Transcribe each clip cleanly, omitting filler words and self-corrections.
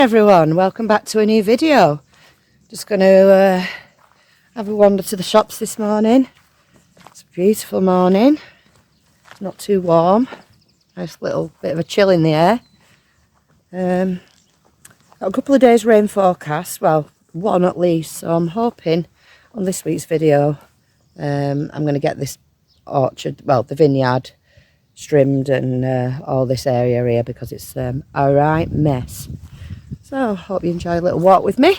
everyone, welcome back to a new video. Just going to have a wander to the shops this morning. It's a beautiful morning, it's not too warm, nice little bit of a chill in the air. Got a couple of days rain forecast, well one at least, so I'm hoping on this week's video I'm going to get this orchard, well the vineyard, trimmed and all this area here because it's a right mess. So hope you enjoy a little walk with me.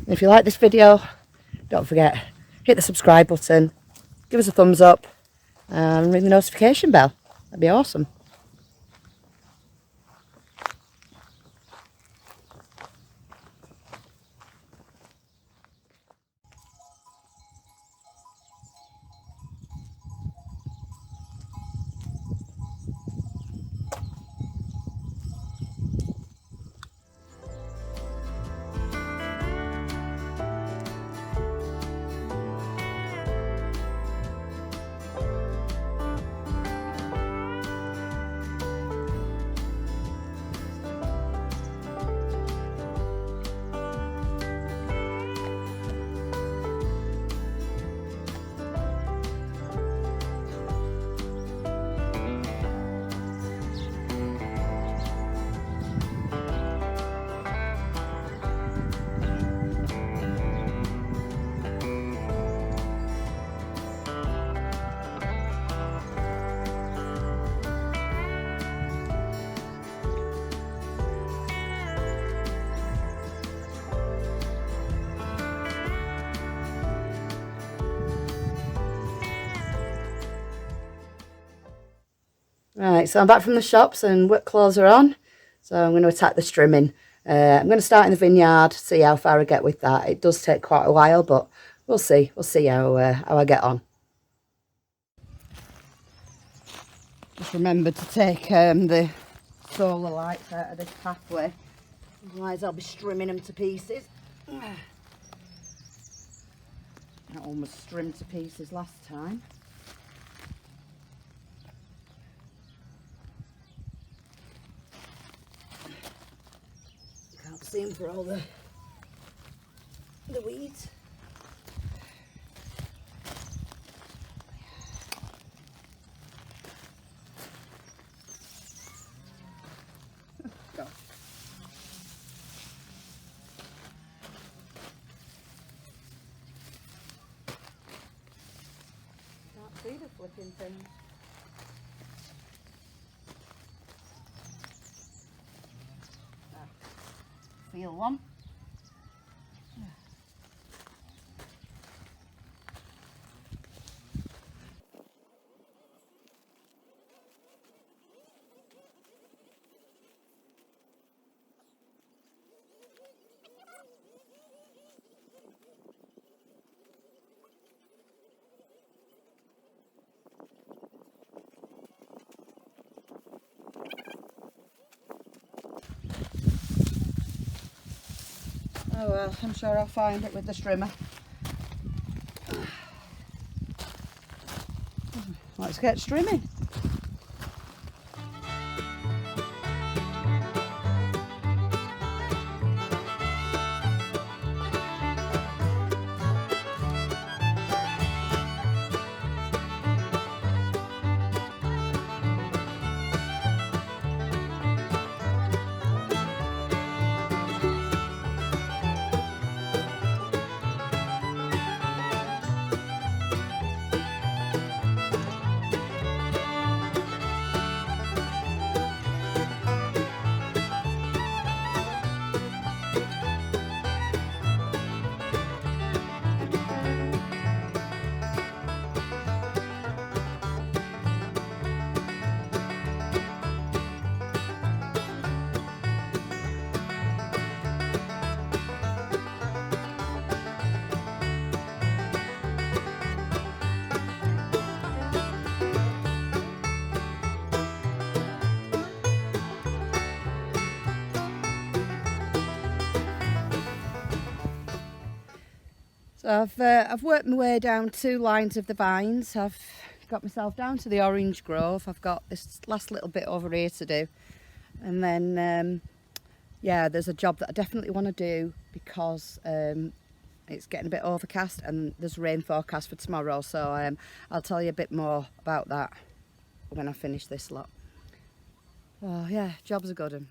If you like this video, don't forget, hit the subscribe button, give us a thumbs up and ring the notification bell. That'd be awesome. Right, so I'm back from the shops and work clothes are on, so I'm going to attack the trimming. I'm going to start in the vineyard, see how far I get with that. It does take quite a while, but we'll see how I get on. Just remember to take the solar lights out of this pathway, otherwise I'll be trimming them to pieces. I almost trimmed to pieces last time. Can't see them for all the weeds. Go. Can't see the flipping things. Feel one. Oh well, I'm sure I'll find it with the trimmer. Let's get trimming. So I've worked my way down 2 lines of the vines. I've got myself down to the orange grove. I've got this last little bit over here to do, and then yeah, there's a job that I definitely want to do because it's getting a bit overcast and there's rain forecast for tomorrow, so I'll tell you a bit more about that when I finish this lot. Oh yeah, job's a good one.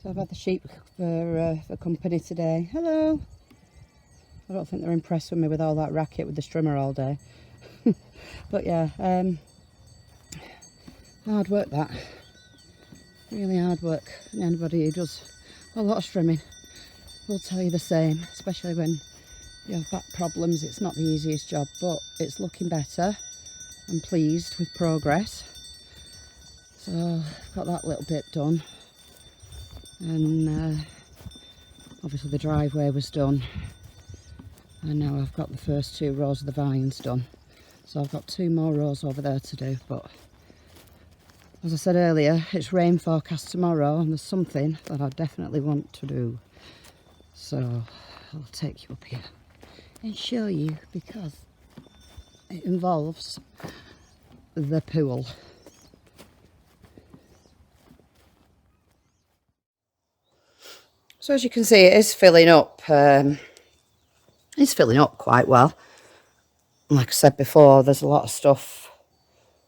So I've had the sheep for company today. Hello. I don't think they're impressed with me with all that racket with the strimmer all day. But yeah, hard work that. Really hard work. And anybody who does a lot of strimming will tell you the same, especially when you have back problems. It's not the easiest job, but it's looking better. I'm pleased with progress. So I've got that little bit done. And obviously the driveway was done. And now I've got the first 2 rows of the vines done. So I've got 2 more rows over there to do, but as I said earlier, it's rain forecast tomorrow and there's something that I definitely want to do. So I'll take you up here and show you because it involves the pool. So as you can see, it is filling up. It's filling up quite well. Like I said before, there's a lot of stuff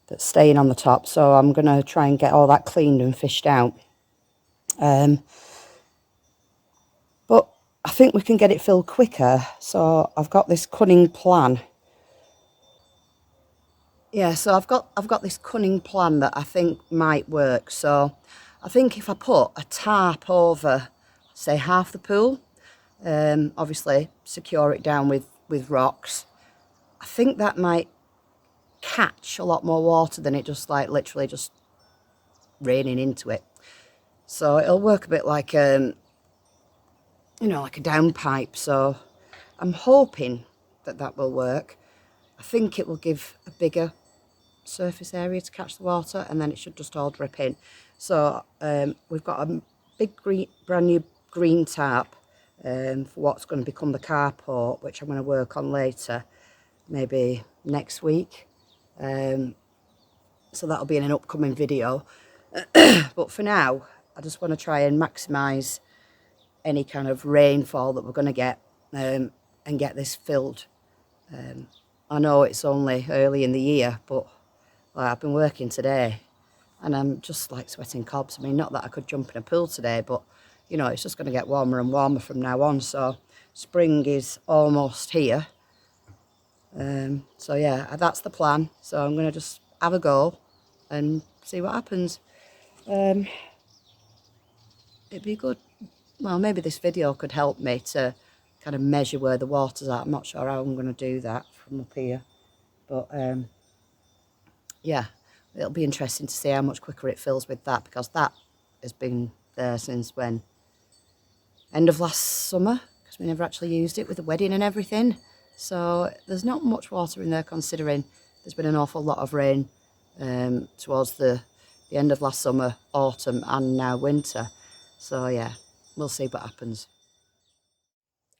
that's staying on the top, so I'm going to try and get all that cleaned and fished out. But I think we can get it filled quicker, so I've got this cunning plan. Yeah, so I've got this cunning plan that I think might work. So I think if I put a tarp over, say, half the pool, obviously secure it down with rocks, I think that might catch a lot more water than it just like literally just raining into it. So it'll work a bit like you know, like a downpipe. So I'm hoping that that will work. I think it will give a bigger surface area to catch the water, and then it should just all drip in. So we've got a big brand new green tarp for what's going to become the carport, which I'm going to work on later, maybe next week. So that'll be in an upcoming video. But for now, I just want to try and maximise any kind of rainfall that we're going to get, and get this filled. I know it's only early in the year, but I've been working today and I'm just like sweating cobs. I mean, not that I could jump in a pool today, but you know, it's just going to get warmer and warmer from now on. So spring is almost here. So yeah, that's the plan. So I'm going to just have a go and see what happens. It'd be good. Well, maybe this video could help me to kind of measure where the water's at. I'm not sure how I'm going to do that from up here. But yeah, it'll be interesting to see how much quicker it fills with that, because that has been there since when? End of last summer, because we never actually used it with the wedding and everything. So there's not much water in there, considering there's been an awful lot of rain towards the end of last summer, autumn and now winter. So yeah, we'll see what happens.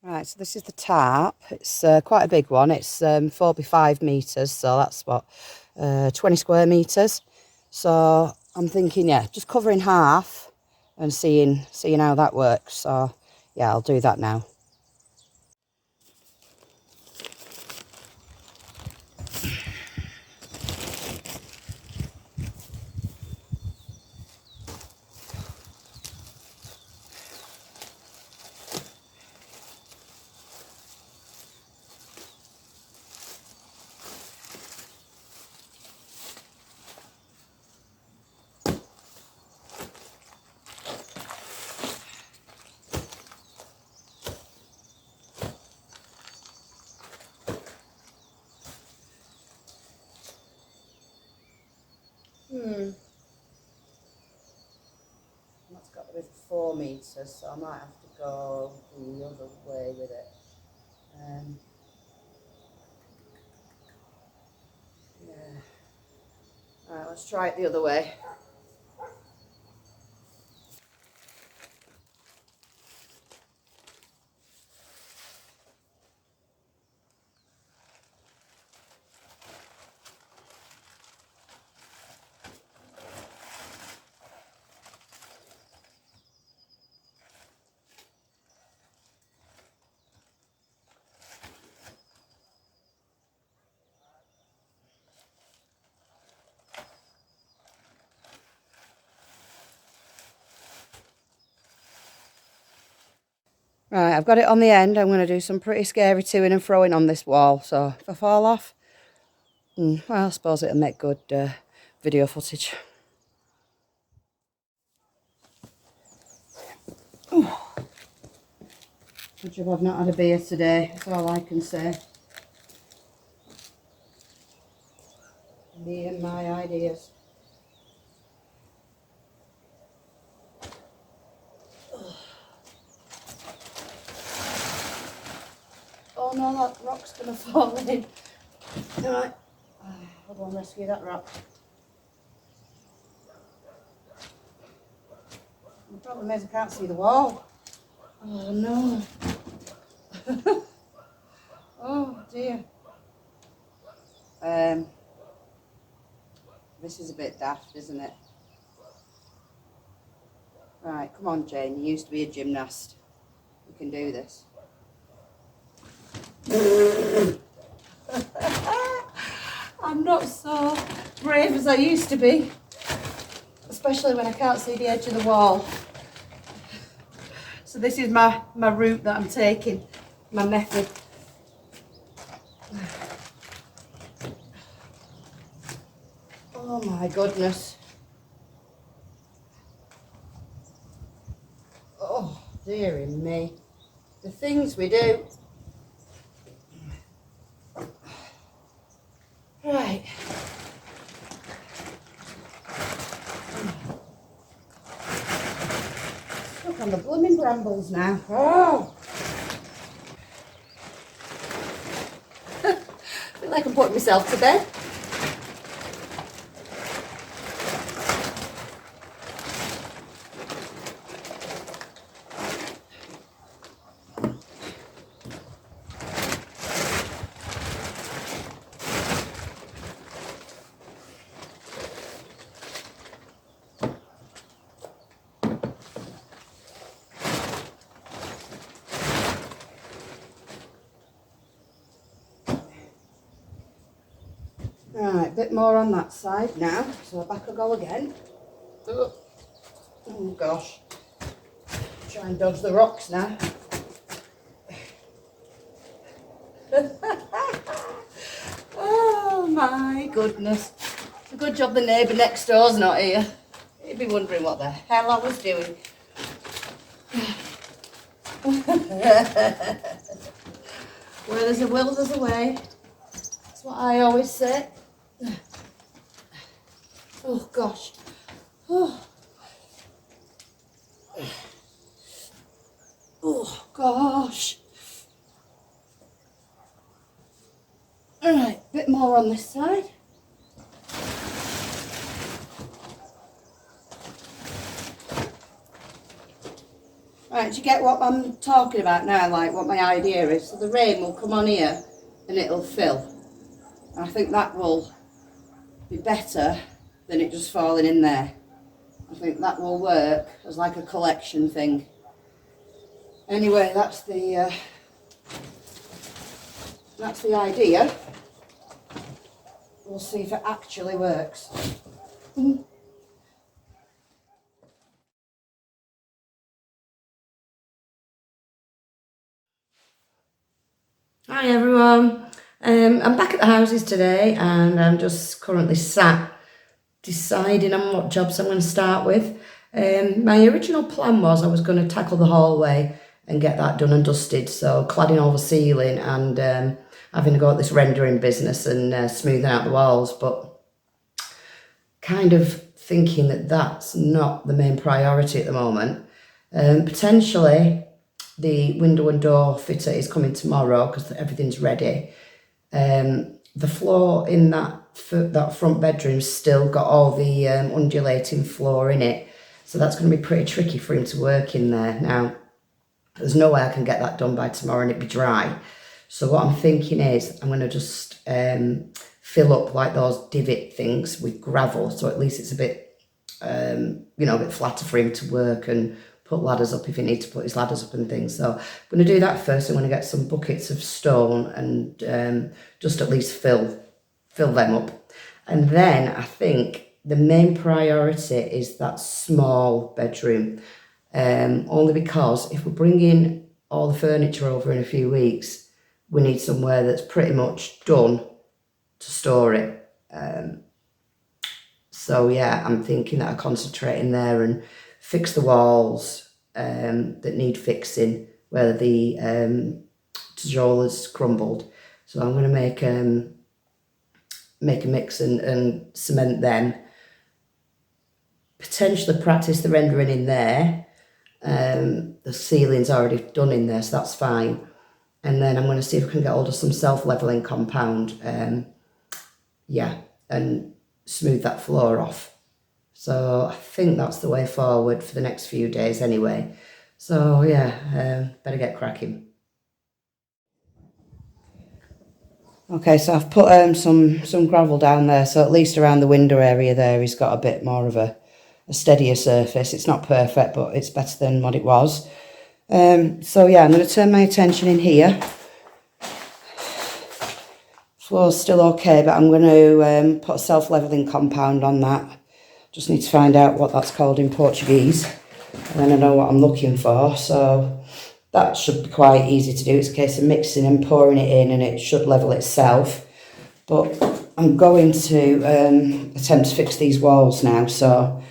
Right, so this is the tarp. It's quite a big one. It's 4 by 5 metres, so that's what, 20 square metres. So I'm thinking, yeah, just covering half and seeing how that works. So yeah, I'll do that now. meters, so I might have to go the other way with it. Yeah. Alright, let's try it the other way. Right, I've got it on the end. I'm going to do some pretty scary to-ing and throwing on this wall. So if I fall off, well, I suppose it'll make good video footage. Oh. Good job I've not had a beer today. That's all I can say. Me and my ideas. Oh no, that rock's going to fall in. Alright, hold on, rescue that rock. The problem is I can't see the wall. Oh no. Oh dear. This is a bit daft, isn't it? Right, come on Jane, you used to be a gymnast. You can do this. I'm not so brave as I used to be, especially when I can't see the edge of the wall. So this is my route that I'm taking, my method. Oh my goodness. Oh, dearie me. The things we do. Right. Stuck on the blooming brambles now. Oh! I feel like I'm putting myself to bed. Right, a bit more on that side now, so back I go again. Oh gosh, try and dodge the rocks now. Oh my goodness, it's a good job the neighbour next door's not here. He'd be wondering what the hell I was doing. Where there's a will, there's a way. That's what I always say. Oh gosh. Oh. Oh gosh. Alright, a bit more on this side. Right, do you get what I'm talking about now, like what my idea is? So the rain will come on here and it'll fill. And I think that will be better than it just falling in there. I think that will work as like a collection thing. Anyway, that's the idea. We'll see if it actually works. Hi everyone, I'm back at the houses today and I'm just currently sat deciding on what jobs I'm going to start with. My original plan was I was going to tackle the hallway and get that done and dusted, so cladding all the ceiling and having to go at this rendering business and smoothing out the walls, but kind of thinking that that's not the main priority at the moment. Potentially the window and door fitter is coming tomorrow because everything's ready. The floor in that front bedroom's still got all the undulating floor in it, so that's going to be pretty tricky for him to work in there. Now, there's no way I can get that done by tomorrow and it'd be dry. So what I'm thinking is I'm going to just fill up like those divot things with gravel, so at least it's a bit, you know, a bit flatter for him to work and put ladders up if he needs to put his ladders up and things. So I'm going to do that first. I'm going to get some buckets of stone and just at least fill them up. And then I think the main priority is that small bedroom, only because if we're bringing all the furniture over in a few weeks, we need somewhere that's pretty much done to store it. So yeah, I'm thinking that I concentrate in there and fix the walls that need fixing where the tijole's crumbled. So I'm going to make a mix and cement them. Potentially practice the rendering in there. The ceiling's already done in there, so that's fine. And then I'm going to see if I can get hold of some self-leveling compound. Yeah, and smooth that floor off. So I think that's the way forward for the next few days anyway. So yeah, better get cracking. Okay, so I've put some gravel down there, so at least around the window area there he's got a bit more of a steadier surface. It's not perfect, but it's better than what it was. So yeah, I'm going to turn my attention in here. Floor's still okay, but I'm going to put a self-leveling compound on that. Just need to find out what that's called in Portuguese, and then I know what I'm looking for. So that should be quite easy to do. It's a case of mixing and pouring it in, and it should level itself. But I'm going to attempt to fix these walls now, so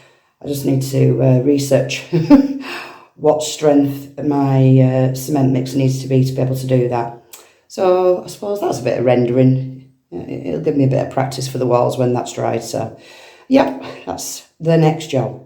I just need to research what strength my cement mix needs to be able to do that. So I suppose that's a bit of rendering. It'll give me a bit of practice for the walls when that's dried. So yep, that's the next job.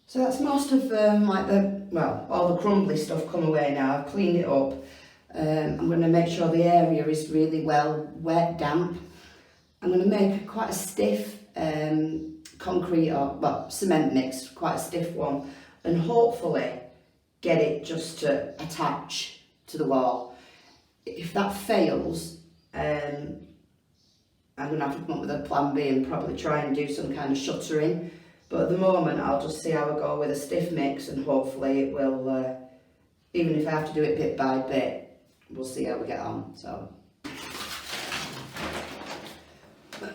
So that's most of all the crumbly stuff come away now. I've cleaned it up. I'm going to make sure the area is really well wet, damp. I'm going to make quite a stiff concrete or cement mix, quite a stiff one, and hopefully get it just to attach to the wall. If that fails, I'm going to have to come up with a plan B and probably try and do some kind of shuttering. But at the moment, I'll just see how I go with a stiff mix, and hopefully it will, even if I have to do it bit by bit, we'll see how we get on. So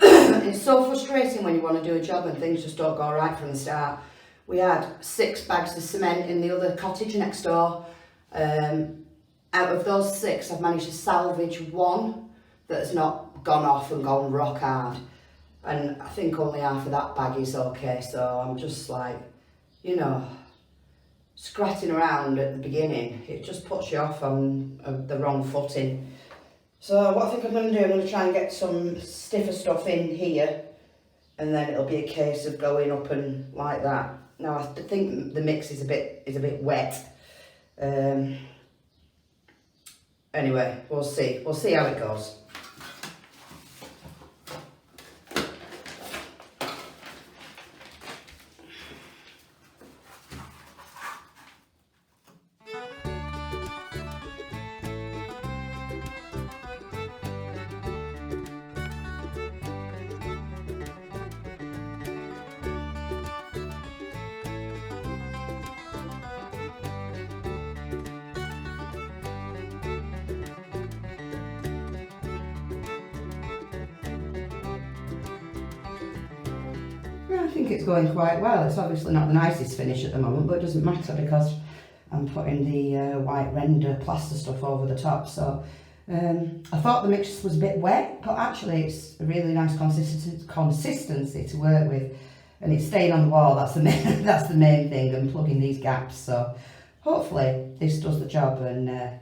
it's so frustrating when you want to do a job and things just don't go right from the start. We had 6 bags of cement in the other cottage next door. Out of those 6, I've managed to salvage 1 that has not gone off and gone rock hard. And I think only half of that bag is okay, so I'm just like, you know, scratching around at the beginning. It just puts you off on the wrong footing. So what I think I'm going to do, I'm going to try and get some stiffer stuff in here and then it'll be a case of going up and like that. Now I think the mix is a bit wet. Anyway, we'll see how it goes. I think it's going quite well. It's obviously not the nicest finish at the moment, but it doesn't matter because I'm putting the white render plaster stuff over the top. So I thought the mix was a bit wet, but actually it's a really nice consistency to work with, and it's staying on the wall. That's the main, that's the main thing, and plugging these gaps. So hopefully this does the job, and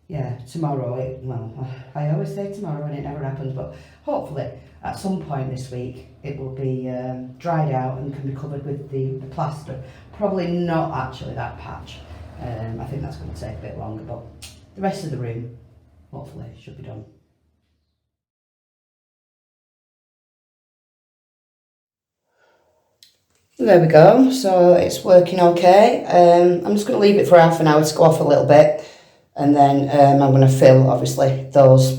yeah, tomorrow, well, I always say tomorrow and it never happens, but hopefully at some point this week it will be dried out and can be covered with the plaster. Probably not actually that patch. I think that's going to take a bit longer, but the rest of the room hopefully should be done. There we go, so it's working okay. I'm just going to leave it for half an hour to go off a little bit, and then I'm going to fill obviously those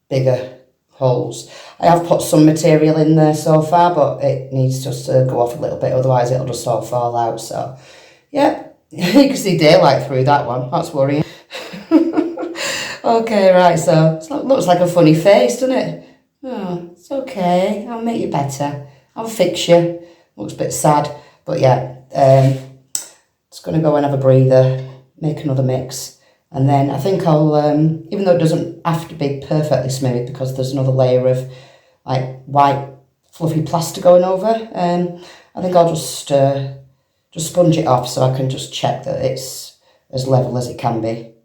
bigger holes. I have put some material in there so far, but it needs just to go off a little bit, otherwise it'll just all fall out. So yeah, you can see daylight through that one. That's worrying. Okay, right, so it looks like a funny face, doesn't it? Oh, it's okay, I'll make you better. I'll fix you. Looks a bit sad, but yeah, just going to go and have a breather, make another mix. And then I think I'll, even though it doesn't have to be perfectly smooth because there's another layer of like white fluffy plaster going over, I think I'll just sponge it off so I can just check that it's as level as it can be.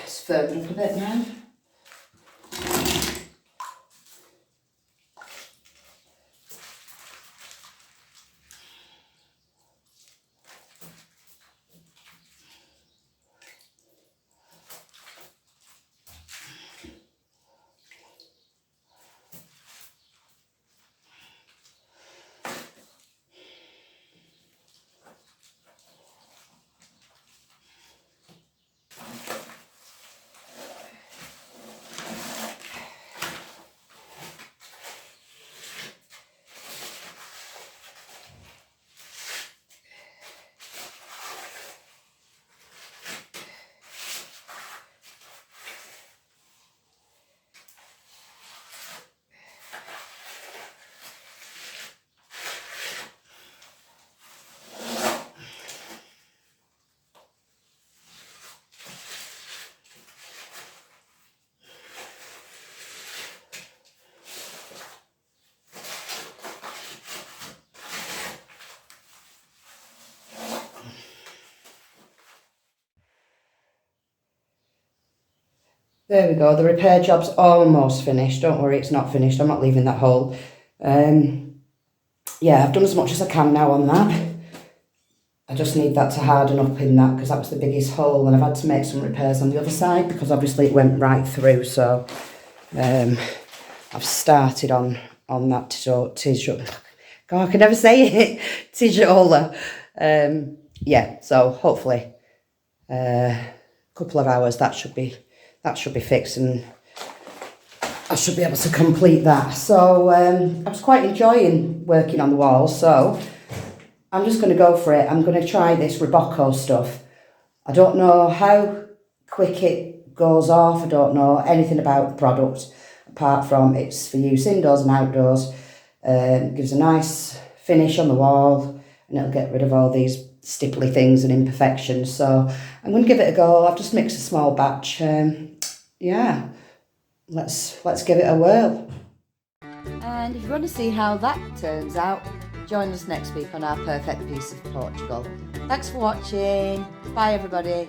It's firmed up a bit now. There we go, the repair job's almost finished. Don't worry, it's not finished. I'm not leaving that hole. Yeah, I've done as much as I can now on that. I just need that to harden up in that because that was the biggest hole, and I've had to make some repairs on the other side because obviously it went right through. So I've started on that tijola. God, I can never say it. Tijola. Yeah, so hopefully a couple of hours that should be fixed, and I should be able to complete that. So I was quite enjoying working on the walls, so I'm just going to go for it. I'm going to try this Ribocco stuff. I don't know how quick it goes off. I don't know anything about the product apart from it's for use indoors and outdoors. It gives a nice finish on the wall, and it'll get rid of all these stipply things and imperfections. So I'm going to give it a go. I've just mixed a small batch. Yeah, let's give it a whirl. And if you want to see how that turns out, join us next week on Our Perfect Piece of Portugal. Thanks for watching. Bye everybody.